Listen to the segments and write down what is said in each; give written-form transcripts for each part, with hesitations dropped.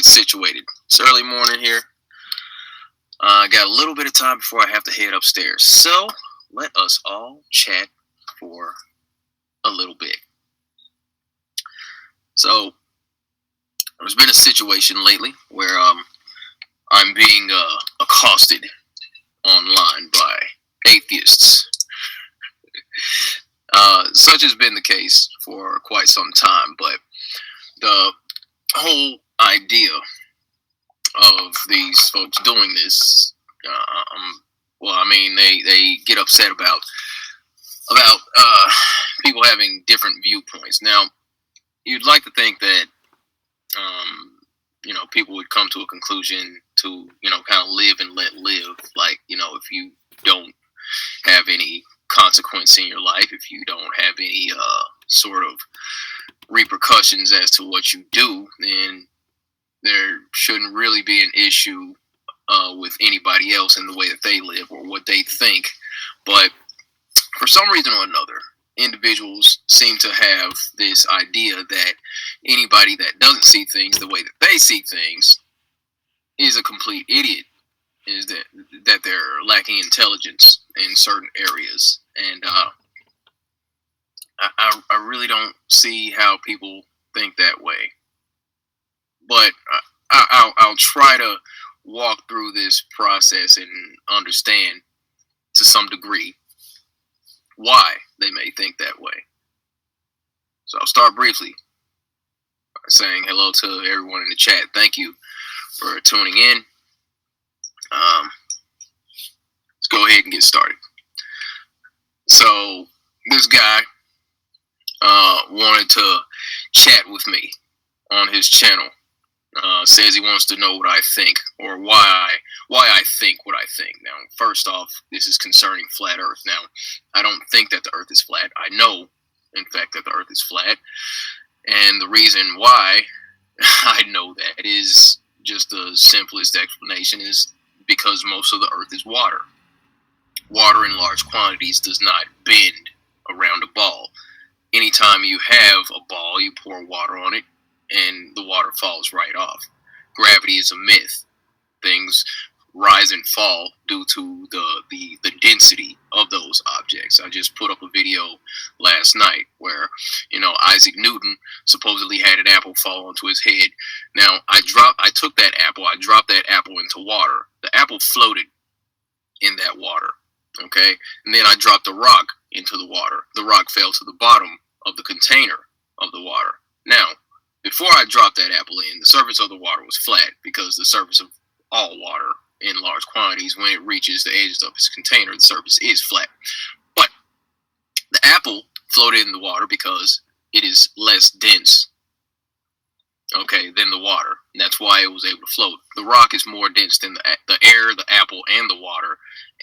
get situated. It's early morning here. I got a little bit of time before I have to head upstairs. So let us all chat for a little bit. So there's been a situation lately where I'm being accosted online by atheists. Such has been the case for quite some time, but the whole idea of these folks doing this, they get upset about people having different viewpoints. Now, you'd like to think that people would come to a conclusion to kind of live and let live. Like, if you don't have any consequence in your life, if you don't have any sort of repercussions as to what you do, then there shouldn't really be an issue with anybody else in the way that they live or what they think. But for some reason or another, individuals seem to have this idea that anybody that doesn't see things the way that they see things is a complete idiot, is that they're lacking intelligence in certain areas. And I really don't see how people think that way. But I'll try to walk through this process and understand to some degree why they may think that way. So I'll start briefly by saying hello to everyone in the chat. Thank you for tuning in. Let's go ahead and get started. So this guy wanted to chat with me on his channel. Says he wants to know what I think, or why I think what I think. Now, first off, this is concerning flat Earth. Now, I don't think that the Earth is flat. I know, in fact, that the Earth is flat. And the reason why I know that is just the simplest explanation is because most of the Earth is water. Water in large quantities does not bend around a ball. Anytime you have a ball, you pour water on it, and the water falls right off. Gravity is a myth. Things rise and fall due to the density of those objects. I just put up a video last night where, Isaac Newton supposedly had an apple fall onto his head. Now, I took that apple, I dropped that apple into water. The apple floated in that water, okay? And then I dropped a rock into the water. The rock fell to the bottom of the container of the water. Now, before I dropped that apple in, the surface of the water was flat, because the surface of all water in large quantities, when it reaches the edges of its container, the surface is flat. But the apple floated in the water because it is less dense, okay, than the water. And that's why it was able to float. The rock is more dense than the air, the apple, and the water,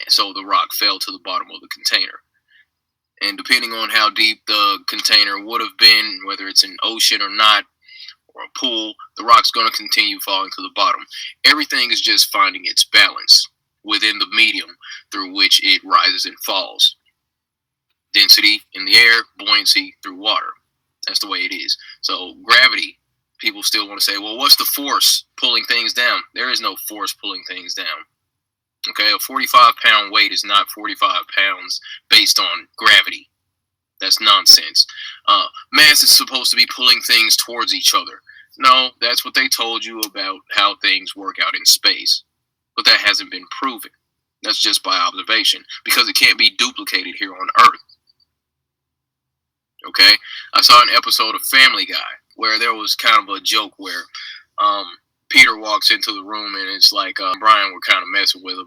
and so the rock fell to the bottom of the container. And depending on how deep the container would have been, whether it's an ocean or not, or a pool, the rock's going to continue falling to the bottom. Everything is just finding its balance within the medium through which it rises and falls. Density in the air, buoyancy through water. That's the way it is. So gravity, people still want to say, well, what's the force pulling things down? There is no force pulling things down. Okay, a 45-pound weight is not 45 pounds based on gravity. That's nonsense. Mass is supposed to be pulling things towards each other. No, that's what they told you about how things work out in space. But that hasn't been proven. That's just by observation, because it can't be duplicated here on Earth. Okay? I saw an episode of Family Guy where there was kind of a joke where Peter walks into the room, and it's like Brian were kind of messing with him,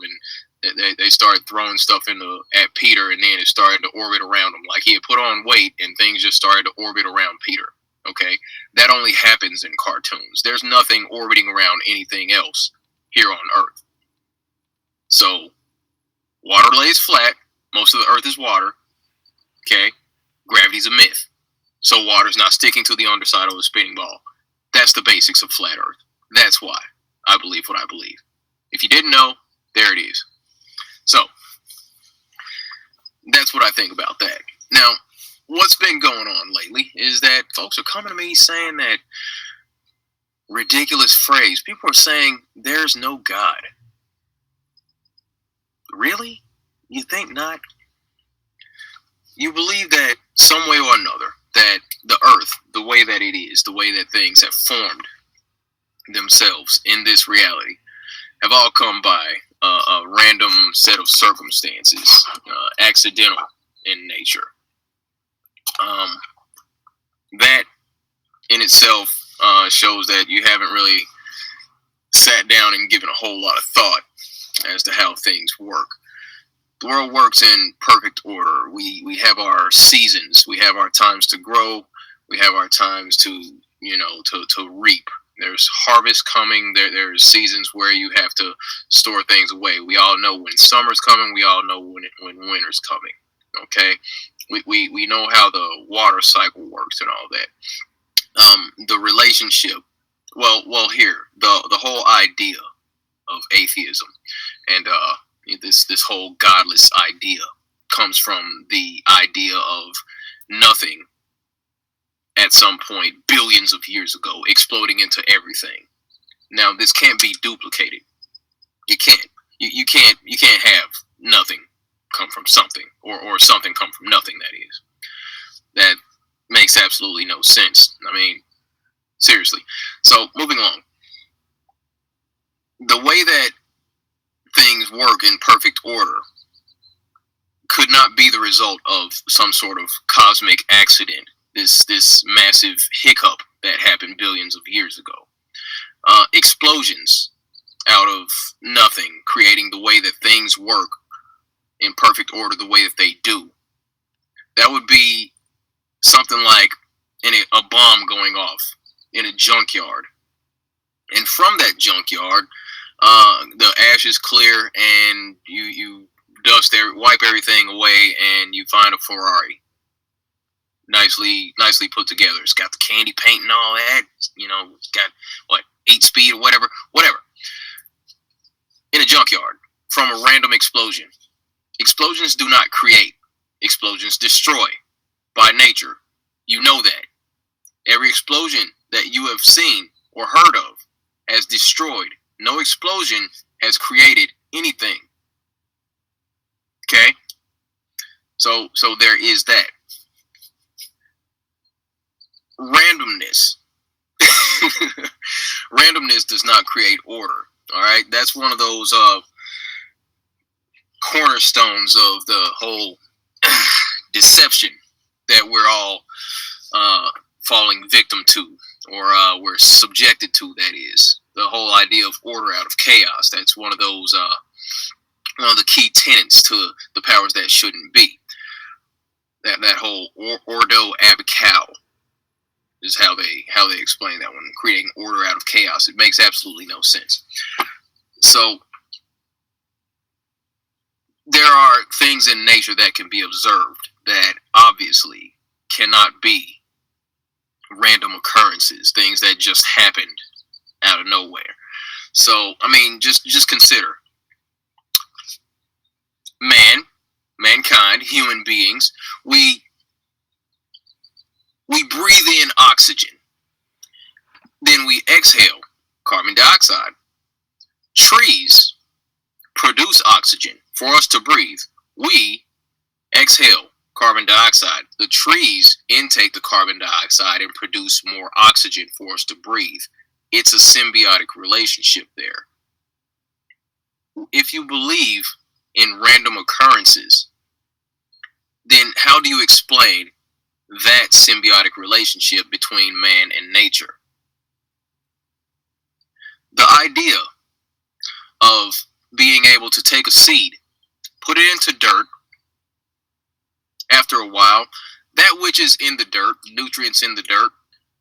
and they started throwing stuff at Peter, and then it started to orbit around him. Like he had put on weight, and things just started to orbit around Peter. Okay? That only happens in cartoons. There's nothing orbiting around anything else here on Earth. So, water lays flat. Most of the Earth is water. Okay? Gravity's a myth. So water's not sticking to the underside of a spinning ball. That's the basics of flat Earth. That's why I believe what I believe. If you didn't know, there it is. So, that's what I think about that. Now, what's been going on lately is that folks are coming to me saying that ridiculous phrase. People are saying there's no God. Really? You think not? You believe that some way or another, that the earth, the way that it is, the way that things have formed themselves in this reality, have all come by a random set of circumstances, accidental in nature. That in itself shows that you haven't really sat down and given a whole lot of thought as to how things work. The world works in perfect order. We have our seasons. We have our times to grow. We have our times to, to reap. There's harvest coming. There's seasons where you have to store things away. We all know when summer's coming. We all know when winter's coming. Okay, we know how the water cycle works and all that. The relationship. Well, here the whole idea of atheism and this whole godless idea comes from the idea of nothing at some point billions of years ago exploding into everything. Now this can't be duplicated. It can't. You can't have nothing come from something or something come from nothing. That makes absolutely no sense. I mean, seriously. So moving along, the way that things work in perfect order could not be the result of some sort of cosmic accident, this massive hiccup that happened billions of years ago. Explosions out of nothing, creating the way that things work in perfect order the way that they do. That would be something like a bomb going off in a junkyard. And from that junkyard, the ashes clear and you wipe everything away and you find a Ferrari. Nicely put together. It's got the candy paint and all that. It's got 8-speed or whatever. In a junkyard from a random explosion. Explosions do not create. Explosions destroy. By nature, you know that. Every explosion that you have seen or heard of has destroyed. No explosion has created anything. Okay? So there is that. Randomness. Randomness does not create order. All right? That's one of those cornerstones of the whole deception that we're all falling victim to, or we're subjected to, that is. The whole idea of order out of chaos. That's one of those, one of the key tenets to the powers that shouldn't be. That whole ordo ab chao is how they explain that one. Creating order out of chaos. It makes absolutely no sense. So there are things in nature that can be observed that obviously cannot be random occurrences, things that just happened out of nowhere. So, I mean, just consider mankind, human beings, we breathe in oxygen. Then we exhale carbon dioxide. Trees produce oxygen for us to breathe. We exhale carbon dioxide. The trees intake the carbon dioxide and produce more oxygen for us to breathe. It's a symbiotic relationship there. If you believe in random occurrences, then how do you explain that symbiotic relationship between man and nature? The idea of being able to take a seed, put it into dirt, after a while, that which is in the dirt, nutrients in the dirt,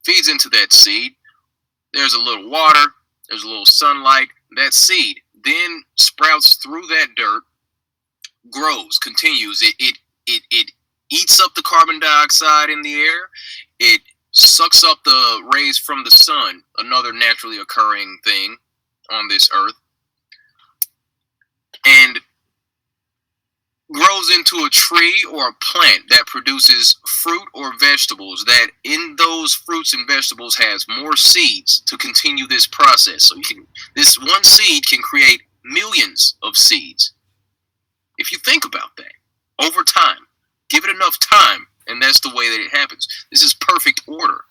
feeds into that seed. There's a little water, there's a little sunlight. That seed then sprouts through that dirt, grows, continues. It eats up the carbon dioxide in the air. It sucks up the rays from the sun, another naturally occurring thing on this earth. And grows into a tree or a plant that produces fruit or vegetables, that in those fruits and vegetables has more seeds to continue this process. So this one seed can create millions of seeds. If you think about that over time, give it enough time, and that's the way that it happens. This is perfect order.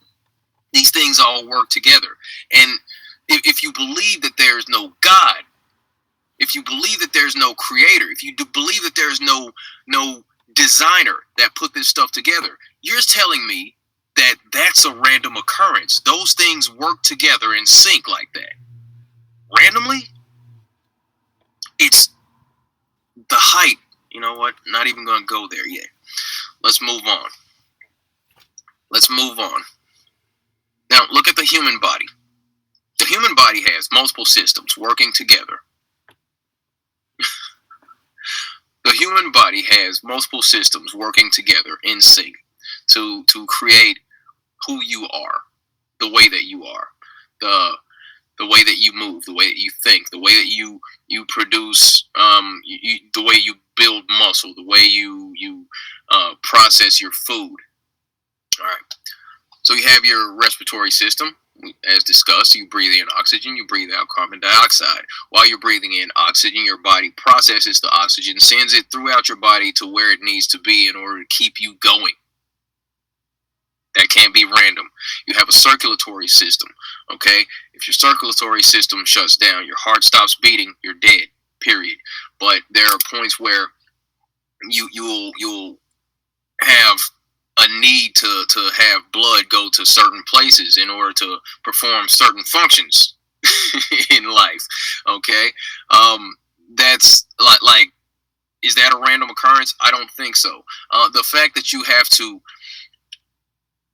These things all work together. And if you believe that there is no God, if you believe that there's no creator, if you believe that there's no designer that put this stuff together, you're telling me that that's a random occurrence. Those things work together in sync like that. Randomly? It's the height. You know what? Not even going to go there yet. Let's move on. Now, look at the human body. The human body has multiple systems working together. The human body has multiple systems working together in sync to create who you are, the way that you are, the way that you move, the way that you think, the way that you produce, the way you build muscle, the way you process your food. All right. So you have your respiratory system. As discussed, you breathe in oxygen, you breathe out carbon dioxide. While you're breathing in oxygen, your body processes the oxygen, sends it throughout your body to where it needs to be in order to keep you going. That can't be random. You have a circulatory system, okay? If your circulatory system shuts down, your heart stops beating, you're dead, period. But there are points where you'll have a need to have blood go to certain places in order to perform certain functions in life. Okay, that's like, is that a random occurrence? I don't think so. The fact that you have to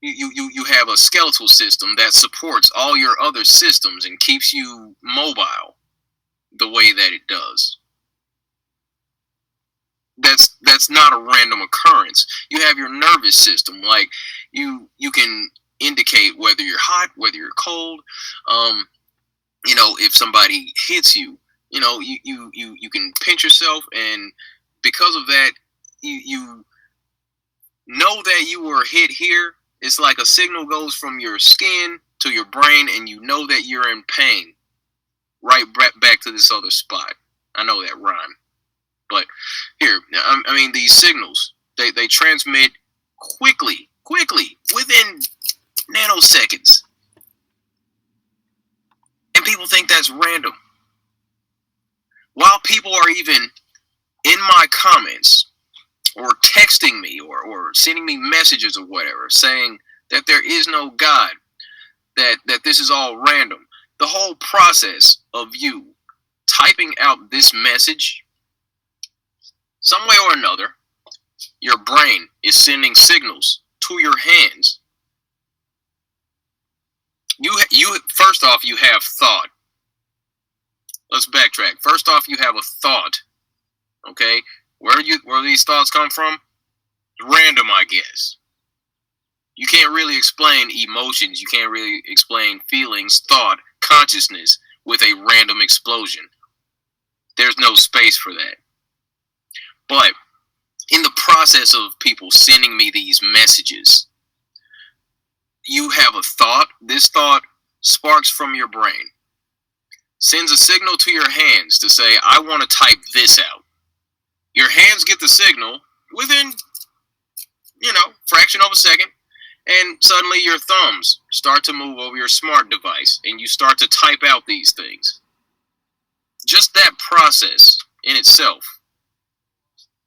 you have a skeletal system that supports all your other systems and keeps you mobile the way that it does. That's not a random occurrence. You have your nervous system, like you can indicate whether you're hot, whether you're cold. If somebody hits you, you can pinch yourself, and because of that, you know that you were hit here. It's like a signal goes from your skin to your brain, and you know that you're in pain. Right back to this other spot. I know that rhyme. But here, I mean, these signals, they transmit quickly, within nanoseconds. And people think that's random. While people are even in my comments or texting me or sending me messages or whatever saying that there is no God, that this is all random, the whole process of you typing out this message, some way or another, your brain is sending signals to your hands. You first off, you have thought. Let's backtrack. First off, you have a thought. Okay, where these thoughts come from? Random, I guess. You can't really explain emotions. You can't really explain feelings, thought, consciousness with a random explosion. There's no space for that. But in the process of people sending me these messages, you have a thought. This thought sparks from your brain, sends a signal to your hands to say, I want to type this out. Your hands get the signal within, fraction of a second, and suddenly your thumbs start to move over your smart device, and you start to type out these things. Just that process in itself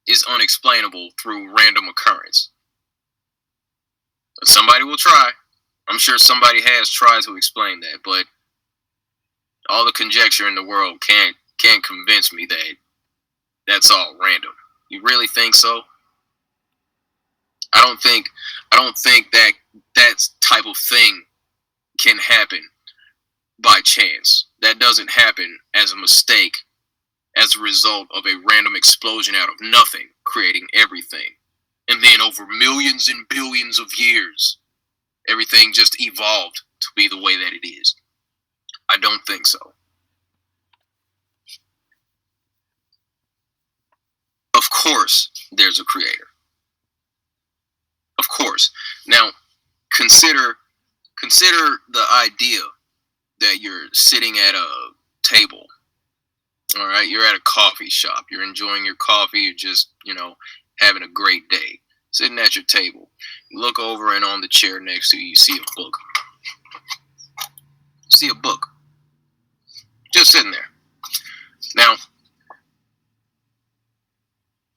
is unexplainable through random occurrence. But somebody will try. I'm sure somebody has tried to explain that, but all the conjecture in the world can't convince me that that's all random. You really think so? I don't think that type of thing can happen by chance. That doesn't happen as a mistake, as a result of a random explosion out of nothing, creating everything. And then over millions and billions of years, everything just evolved to be the way that it is. I don't think so. Of course, there's a creator. Of course. Now, consider the idea that you're sitting at a table. All right, you're at a coffee shop. You're enjoying your coffee. You're just, having a great day. Sitting at your table. You look over, and on the chair next to you, you see a book. See a book. Just sitting there. Now,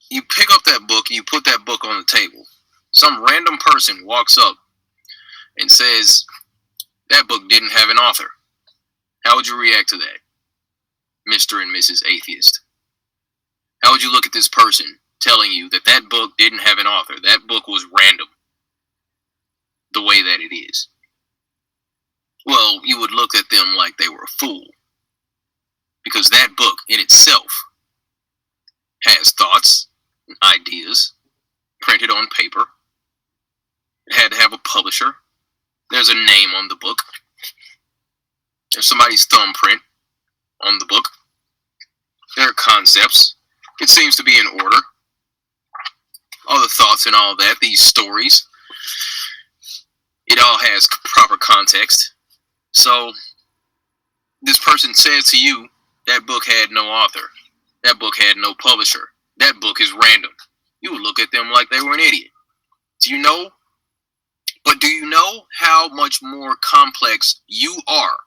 you pick up that book and you put that book on the table. Some random person walks up and says, that book didn't have an author. How would you react to that, Mr. and Mrs. Atheist? How would you look at this person telling you that that book didn't have an author? That book was random, the way that it is. Well, you would look at them like they were a fool, because that book in itself has thoughts and ideas printed on paper. It had to have a publisher. There's a name on the book. There's somebody's thumbprint on the book. There are concepts. It seems to be in order. All the thoughts and all that, these stories. It all has proper context. So, this person says to you, that book had no author. That book had no publisher. That book is random. You would look at them like they were an idiot. Do you know? But do you know how much more complex you are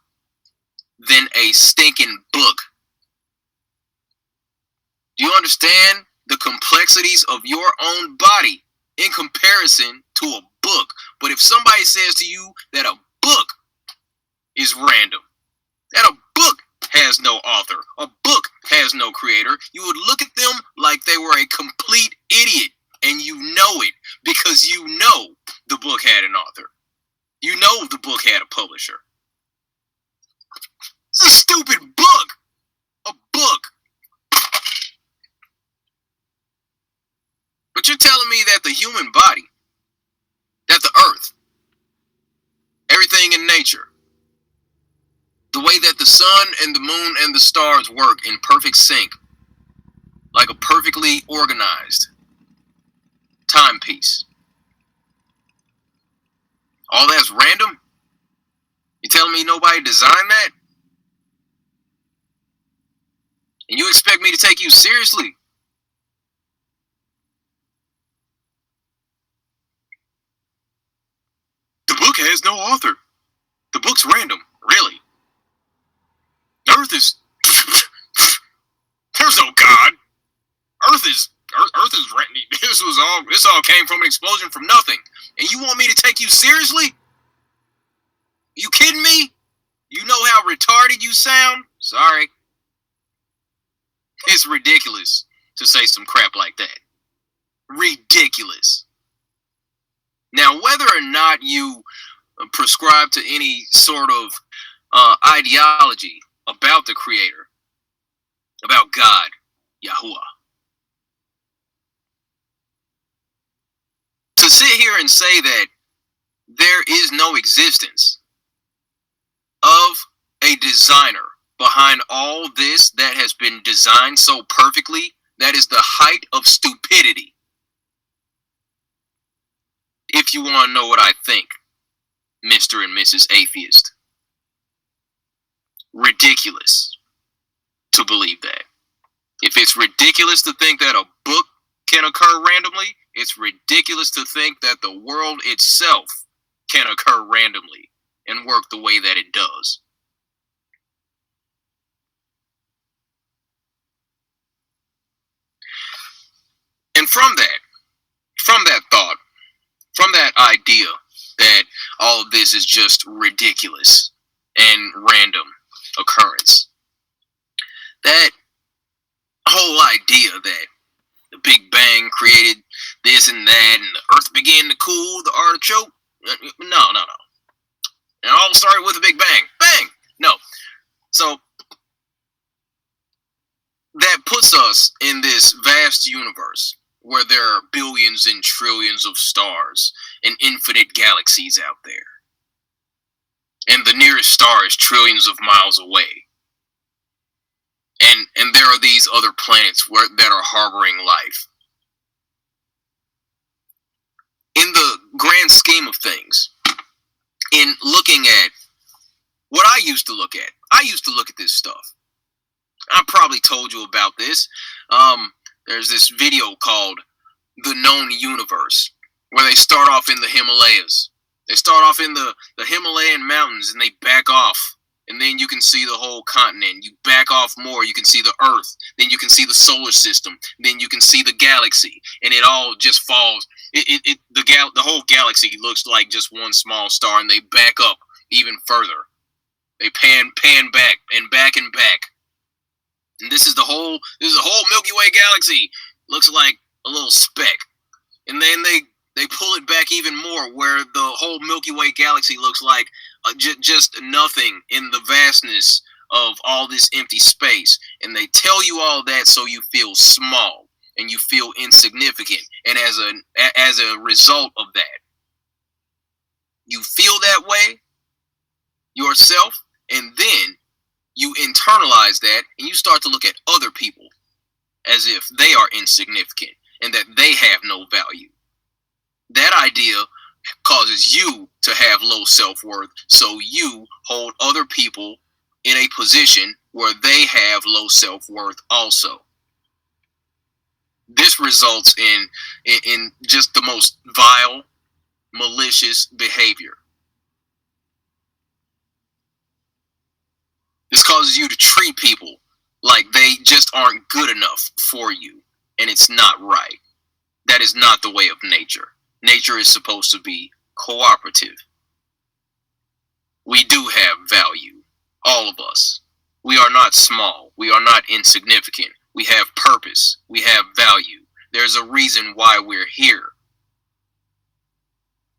than a stinking book? Do you understand the complexities of your own body in comparison to a book? But if somebody says to you that a book is random, that a book has no author, a book has no creator, you would look at them like they were a complete idiot. And you know it, because you know the book had an author. You know the book had a publisher. It's a stupid book. A book. But you're telling me that the human body, that the earth, everything in nature, the way that the sun and the moon and the stars work in perfect sync, like a perfectly organized timepiece, all that's random? You telling me nobody designed that? And you expect me to take you seriously? The book has no author. The book's random. Really? Earth is... There's no God. Earth is random. This all came from an explosion from nothing. And you want me to take you seriously? You kidding me? You know how retarded you sound? Sorry. It's ridiculous to say some crap like that. Ridiculous. Now, whether or not you prescribe to any sort of ideology about the Creator, about God, Yahuwah, to sit here and say that there is no existence of a designer behind all this that has been designed so perfectly, that is the height of stupidity. If you want to know what I think, Mr. and Mrs. Atheist. Ridiculous to believe that. If it's ridiculous to think that a book can occur randomly, it's ridiculous to think that the world itself can occur randomly and work the way that it does. And from that thought, from that idea that all of this is just ridiculous and random occurrence, that whole idea that the Big Bang created this and that, and the Earth began to cool, the artichoke, no. And all started with a Big Bang. Bang! No. So, that puts us in this vast universe where there are billions and trillions of stars and infinite galaxies out there. And the nearest star is trillions of miles away. And there are these other planets that are harboring life. in the grand scheme of things, in looking at what I used to look at, I used to look at this stuff. I probably told you about this. There's this video called The Known Universe, where they start off in the Himalayas. They start off in the Himalayan mountains, and they back off. And then you can see the whole continent. You back off more, you can see the Earth. Then you can see the solar system. Then you can see the galaxy. And it all just falls. The whole galaxy looks like just one small star, and they back up even further. They pan back and back and back. And this is the whole Milky Way galaxy. Looks like a little speck. And then they pull it back even more, where the whole Milky Way galaxy looks like just nothing in the vastness of all this empty space. And they tell you all that so you feel small and you feel insignificant. And as a result of that, you feel that way yourself, and then you internalize that and you start to look at other people as if they are insignificant and that they have no value. That idea causes you to have low self-worth, so you hold other people in a position where they have low self-worth also. This results in just the most vile, malicious behavior. This causes you to treat people like they just aren't good enough for you, and it's not right. That is not the way of nature. Nature is supposed to be cooperative. We do have value, all of us. We are not small. We are not insignificant. We have purpose. We have value. There's a reason why we're here.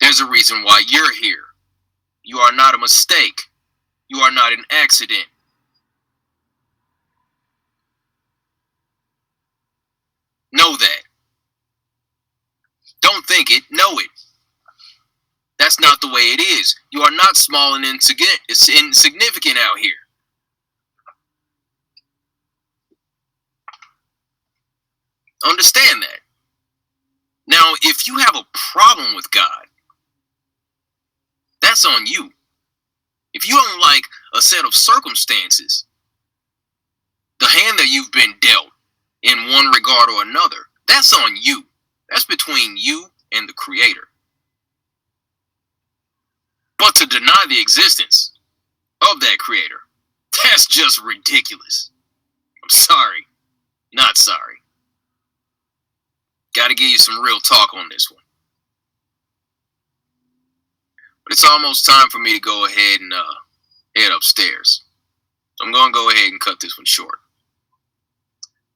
There's a reason why you're here. You are not a mistake. You are not an accident. Know that. Don't think it, know it. That's not the way it is. You are not small and insignificant out here. Understand that. Now, if you have a problem with God, that's on you. If you don't like a set of circumstances, the hand that you've been dealt in one regard or another, that's on you. That's between you and the Creator. But to deny the existence of that Creator, that's just ridiculous. I'm sorry. Not sorry. Got to give you some real talk on this one. But it's almost time for me to go ahead and head upstairs. So I'm going to go ahead and cut this one short.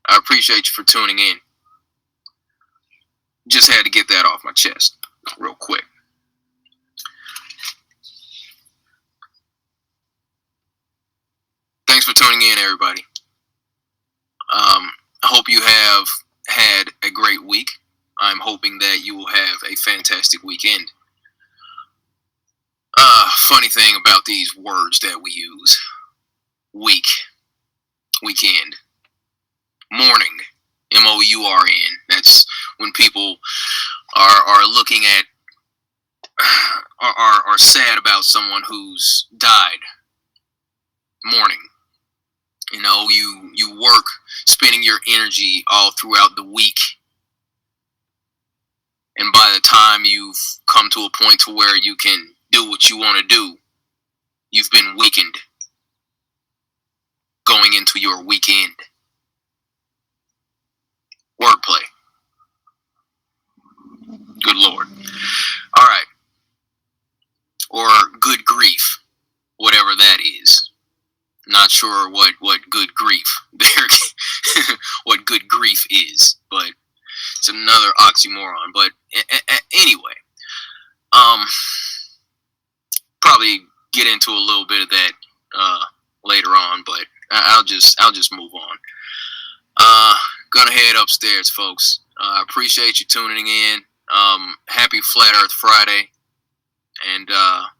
I appreciate you for tuning in. Just had to get that off my chest real quick. Thanks for tuning in, everybody. I hope you have had a great week. I'm hoping that you will have a fantastic weekend. Funny thing about these words that we use. Week. Weekend. Morning. M-O-U-R-N. That's when people are looking at, are sad about someone who's died. Morning. You know, you work, spending your energy all throughout the week. And by the time you've come to a point to where you can do what you want to do, you've been weakened going into your weekend. Wordplay. Good Lord. All right. Or good grief, whatever that is. Not sure what good grief what good grief is, but it's another oxymoron. But anyway, probably get into a little bit of that later on, but I'll just move on. Gonna head upstairs, folks. Appreciate you tuning in. Happy Flat Earth Friday, and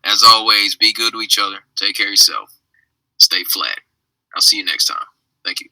as always, be good to each other. Take care of yourself. Stay flat. I'll see you next time. Thank you.